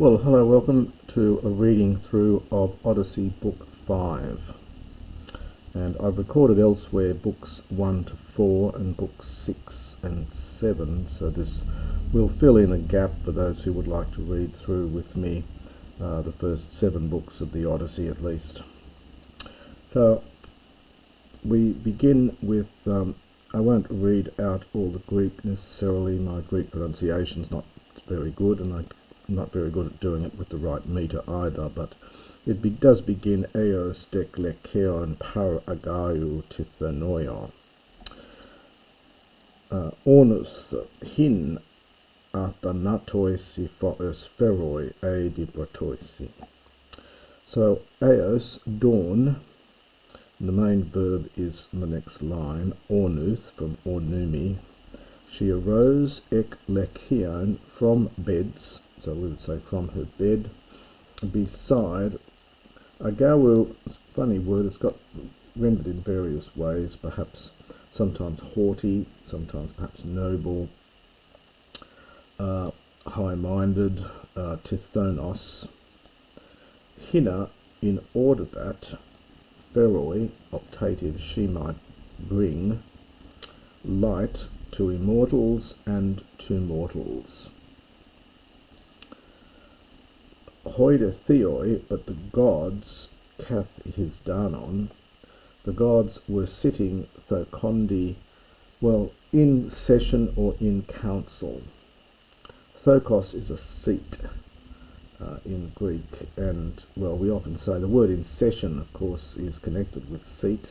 Well, hello, welcome to a reading through of Odyssey Book 5. And I've recorded elsewhere books 1 to 4 and books 6 and 7, so this will fill in a gap for those who would like to read through with me the first 7 books of the Odyssey at least. So we begin with, I won't read out all the Greek necessarily. My Greek pronunciation's not very good, and I'm not very good at doing it with the right meter either, but it does begin Eos deklekeon par agaiou tithanoia. Onus hin athanatoisi phos pheroi edibratoisi. So Eos, dawn, the main verb is in the next line, ornuth, from ornumi. She arose ek lekion, from beds, so we would say from her bed, beside agaiou. Funny word, it's got rendered in various ways, perhaps sometimes haughty, sometimes perhaps noble, high-minded, tithonos, hina, in order that pheroi, optative, she might bring light to immortals and to mortals. Hoide theoi, but the gods, kath his danon, the gods were sitting thokondi, well, in session or in council. Thokos is a seat in Greek, and, well, we often say the word in session, of course, is connected with seat.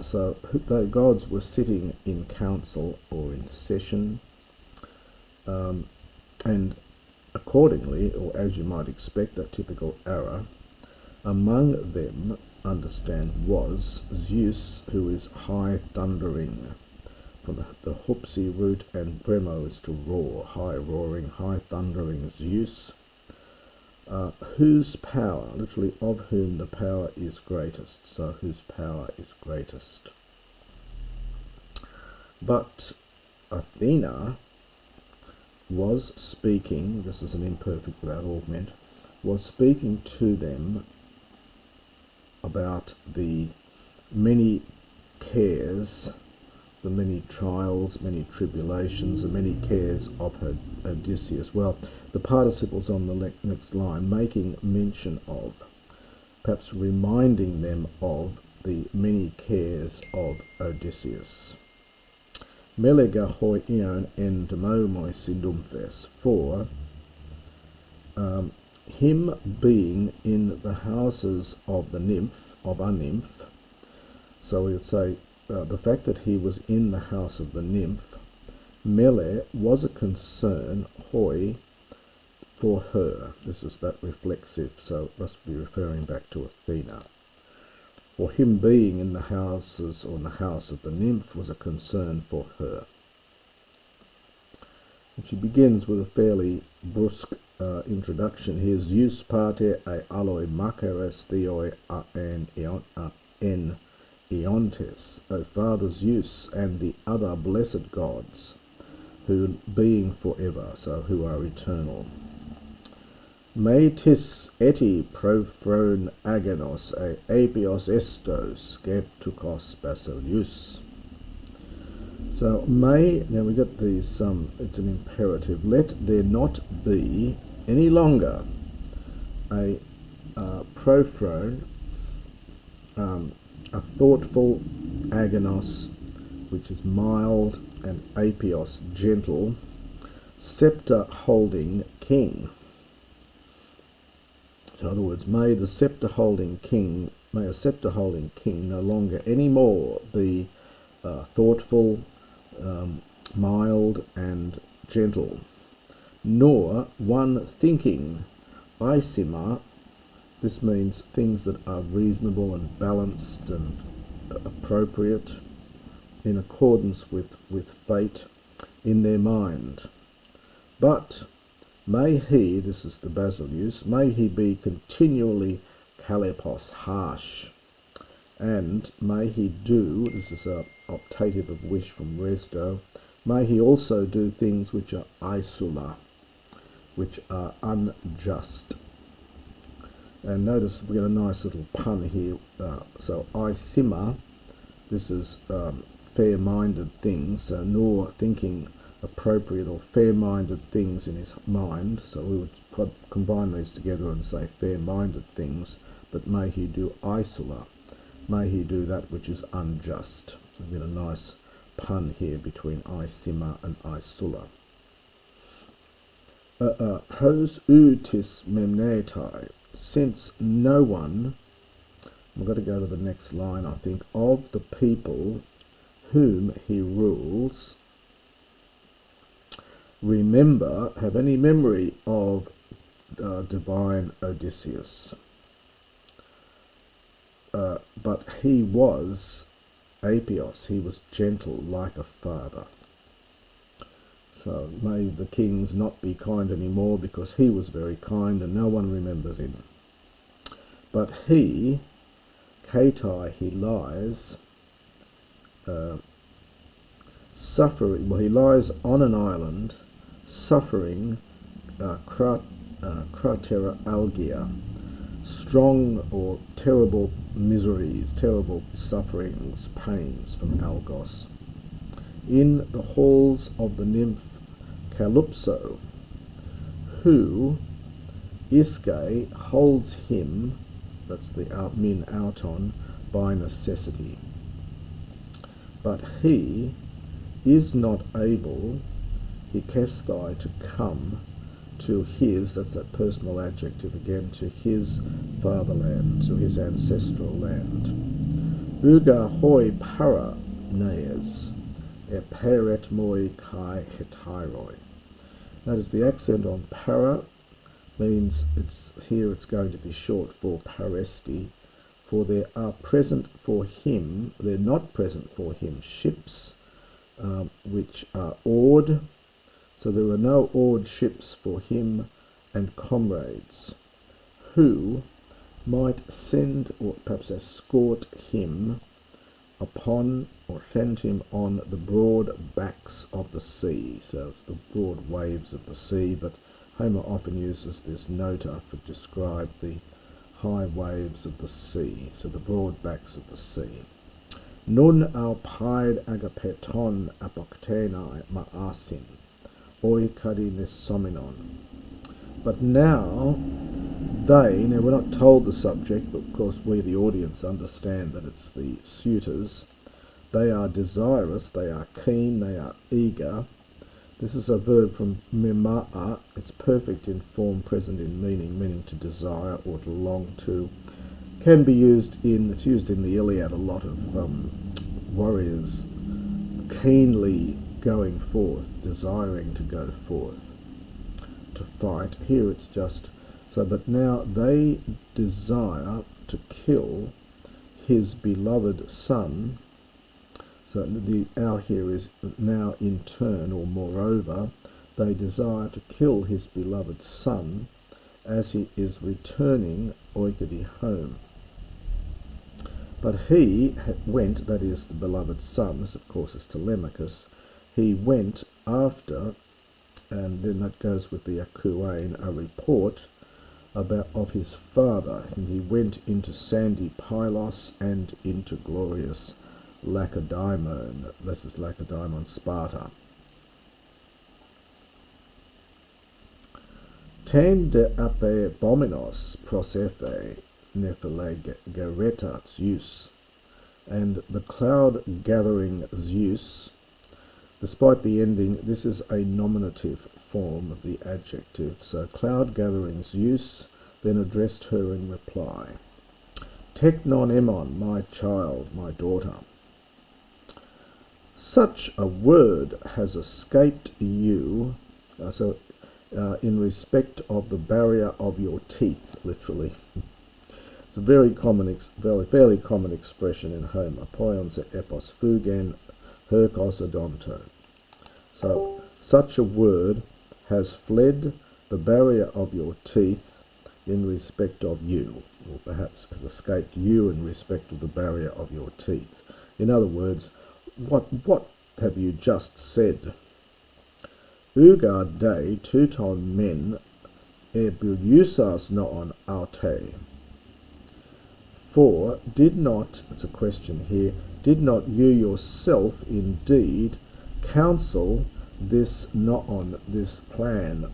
So the gods were sitting in council or in session, and accordingly, or as you might expect, a typical error, among them, understand, was Zeus, who is high thundering, from the Hupsi root, and bremo is to roar, high roaring, high thundering Zeus, whose power, literally of whom the power is greatest, so whose power is greatest. But Athena was speaking, this is an imperfect without augment, was speaking to them about the many cares, the many trials, many tribulations, the many cares of her Odysseus. Well, the participles on the next line, making mention of, perhaps reminding them of the many cares of Odysseus. Melega hoi ion en demomoi sidumfes, for him being in the houses of the nymph, of a nymph, so we would say the fact that he was in the house of the nymph, mele, was a concern, hoi, for her. This is that reflexive, so it must be referring back to Athena. For him being in the houses, or in the house of the nymph, was a concern for her. And she begins with a fairly brusque introduction here. Zeus pater e aloi maceres theoi en eontes, O Father Zeus, and the other blessed gods, who being forever, so who are eternal. Me tis eti prophron agenos e apios estos skeptukos basileus. So may, now we got these, it's an imperative, let there not be any longer a prophron, a thoughtful, agonos, which is mild, and apios, gentle, scepter-holding king. So in other words, may a scepter-holding king no longer any more be thoughtful, mild, and gentle, nor one thinking, isima, this means things that are reasonable and balanced and appropriate, in accordance with fate, in their mind. But may he, this is the basileus, may he be continually kalepos, harsh, and may he do, this is a optative of wish from resto, may he also do things which are isula, which are unjust. And notice we get a nice little pun here. So Isima, this is fair-minded things, so nor thinking appropriate or fair-minded things in his mind. So we would combine these together and say fair-minded things, but may he do Isula, may he do that which is unjust. So we get a nice pun here between Isima and Isula. Hos utis memnetai, since no one, we've got to go to the next line I think, of the people whom he rules, have any memory of divine Odysseus. But he was Apios, he was gentle like a father. So may the kings not be kind anymore, because he was very kind and no one remembers him. But he, Katai, he lies suffering, well, he lies on an island suffering krateralgia, strong or terrible miseries, terrible sufferings, pains from Algos, in the halls of the nymph Kalypso, who Iske holds him, that's the min auton, by necessity. But he is not able, hikesthai, to come to his, that's that personal adjective again, to his fatherland, to his ancestral land. Uga hoi para neas, eperet moi kai hetairoi. Notice the accent on para means it's going to be short for paresti, for there are present for him, they're not present for him, ships which are oared. So there are no oared ships for him and comrades, who might send or perhaps escort him upon or send him on the broad backs of the sea. So it's the broad waves of the sea, but Homer often uses this nota to describe the high waves of the sea, so the broad backs of the sea. Nun alpaid agapeton apoktenai maasin, oi kadinis sominon. But now we're not told the subject, but of course we the audience understand that it's the suitors. They are desirous, they are keen, they are eager. This is a verb from mima'a. It's perfect in form, present in meaning, meaning to desire or to long to. Can be used it's used in the Iliad a lot of warriors keenly going forth, desiring to go forth to fight. Here it's just so, but now they desire to kill his beloved son. So the our here is now in turn, or moreover, they desire to kill his beloved son as he is returning oikadi home. But he went, that is the beloved son, this of course is Telemachus, he went after, and then that goes with the akuain, a report of his father, and he went into sandy Pylos and into glorious Lacedaemon. This is Lacedaemon, Sparta. Ten de ape bominos prosephe nephelegereta Zeus, and the cloud-gathering Zeus, despite the ending, this is a nominative form of the adjective, so cloud-gathering Zeus then addressed her in reply. Teknon emon, my child, my daughter. Such a word has escaped you, in respect of the barrier of your teeth, literally. It's a very common, fairly common expression in Homer. Poion epos fugen herkos odonto. So, such a word has fled the barrier of your teeth in respect of you, or perhaps has escaped you in respect of the barrier of your teeth. In other words, what have you just said? Ugar day two-time men ebulusas noon aute. For did not, it's a question here, did not you yourself indeed counsel this noon, this plan?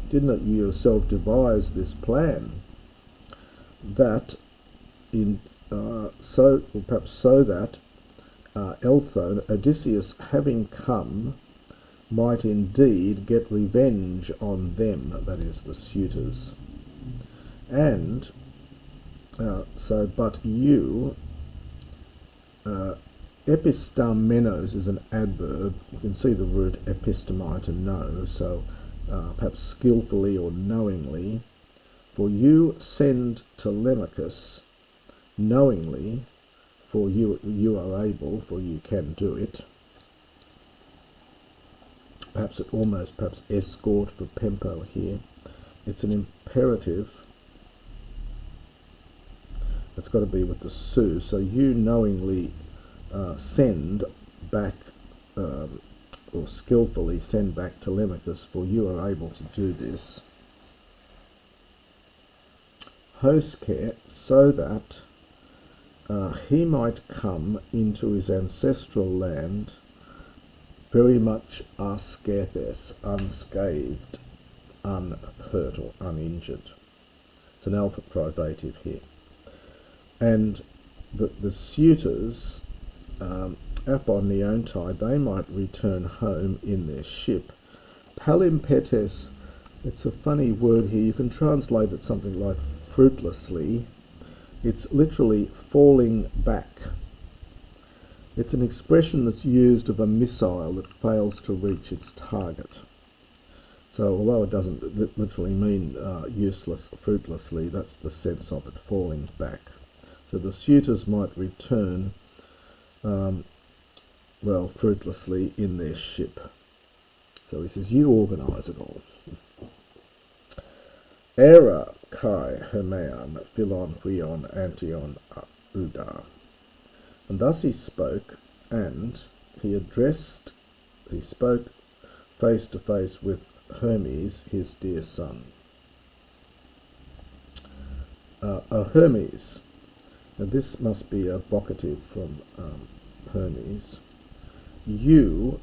Did not you yourself devise this plan? That in so, or perhaps so that Elthone, Odysseus having come, might indeed get revenge on them, that is, the suitors. And but you, epistamenos is an adverb. You can see the root epistemai, to know, so perhaps skillfully or knowingly. For you send Telemachus knowingly, for you are able, for you can do it. Perhaps escort for Pempo here. It's an imperative. It's got to be with the su. So you knowingly send back, or skillfully send back Telemachus, for you are able to do this. Hosce, so that he might come into his ancestral land very much ascathes, unscathed, unhurt or uninjured. It's an alpha privative here. And the suitors, apon neontai, they might return home in their ship. Palimpetes, it's a funny word here. You can translate it something like fruitlessly. It's literally falling back. It's an expression that's used of a missile that fails to reach its target. So although it doesn't literally mean useless, fruitlessly, that's the sense of it, falling back. So the suitors might return, fruitlessly in their ship. So he says, you organise it all. Era kai hermean philon huion antion uda. And thus he spoke, and he spoke face to face with Hermes, his dear son. Hermes, now this must be a vocative from Hermes. You,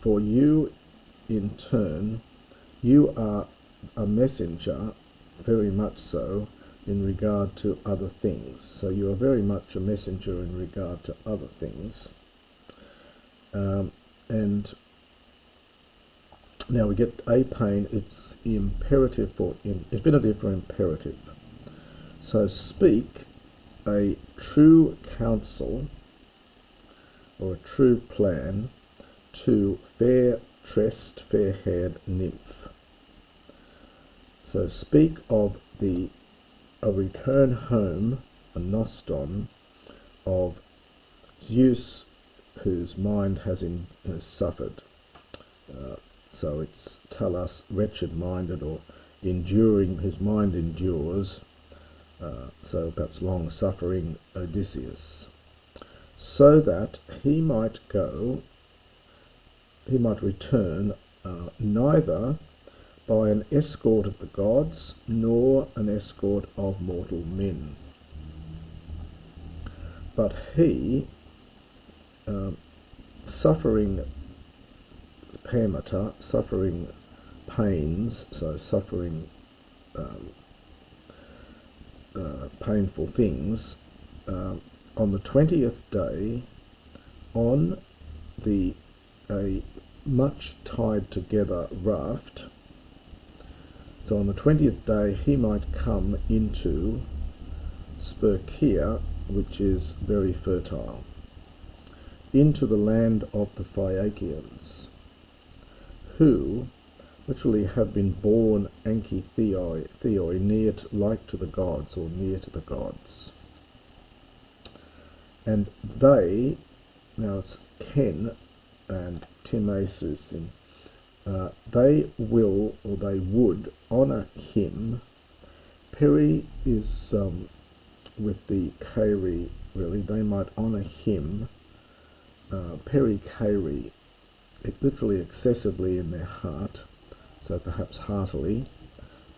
for you in turn, you are a messenger, very much so, in regard to other things. So you are very much a messenger in regard to other things. And now we get a pain, it's imperative for infinitive for imperative. So speak a true counsel or a true plan to fair-tressed, fair-haired nymph. So speak of a return home, a noston, of Zeus, whose mind has suffered. So it's talas, wretched-minded, or enduring, whose mind endures, so perhaps long-suffering Odysseus, so that he might return neither by an escort of the gods, nor an escort of mortal men. But he, suffering paemata, suffering pains, so suffering painful things, on the 20th day, on a much tied together raft. So on the 20th day he might come into Sperchia, which is very fertile, into the land of the Phaeacians, who literally have been born anchi theoi, near like to the gods, or near to the gods. And they, now it's Ken and Timaeus, they will, or they would, honour him. Peri is with the Kairi, really, they might honour him, Peri Kairi, literally excessively in their heart, so perhaps heartily,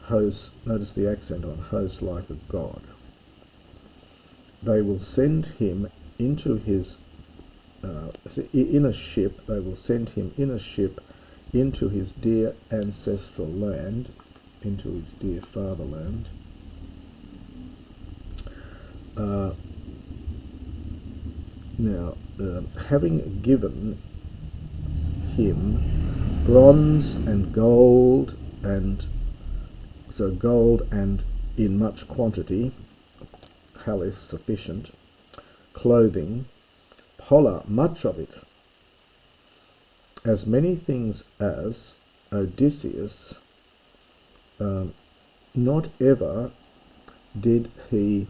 hosts, notice the accent on hosts, like a god. They will send him into his, in a ship, they will send him in a ship into his dear ancestral land, into his dear fatherland. Having given him bronze and gold, and so gold and in much quantity, palace sufficient, clothing, pola, much of it, as many things as Odysseus, not ever did he,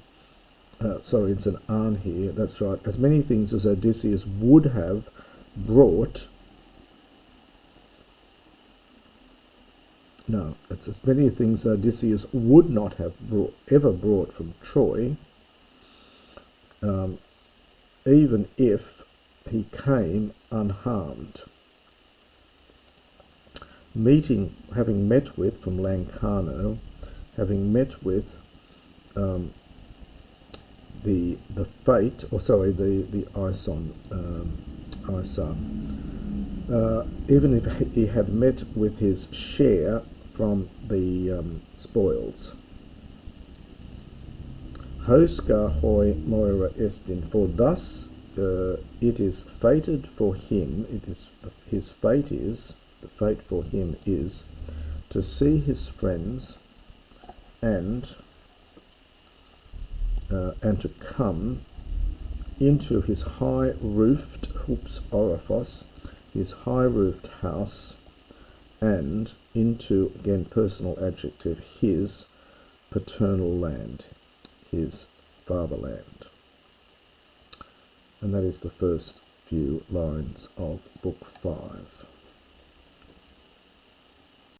sorry, it's an an here, that's right, as many things as Odysseus would have brought, no, it's as many things Odysseus would not have ever brought from Troy, even if he came unharmed. Having met with, from Lancano, having met with the fate, or sorry, the Ison, even if he had met with his share from the spoils. Hosca hoi moira estin, for thus it is fated for him, his fate is, the fate for him is, to see his friends and to come into his high-roofed orifice, his high-roofed house, and into, again, personal adjective, his paternal land, his fatherland. And that is the first few lines of Book 5.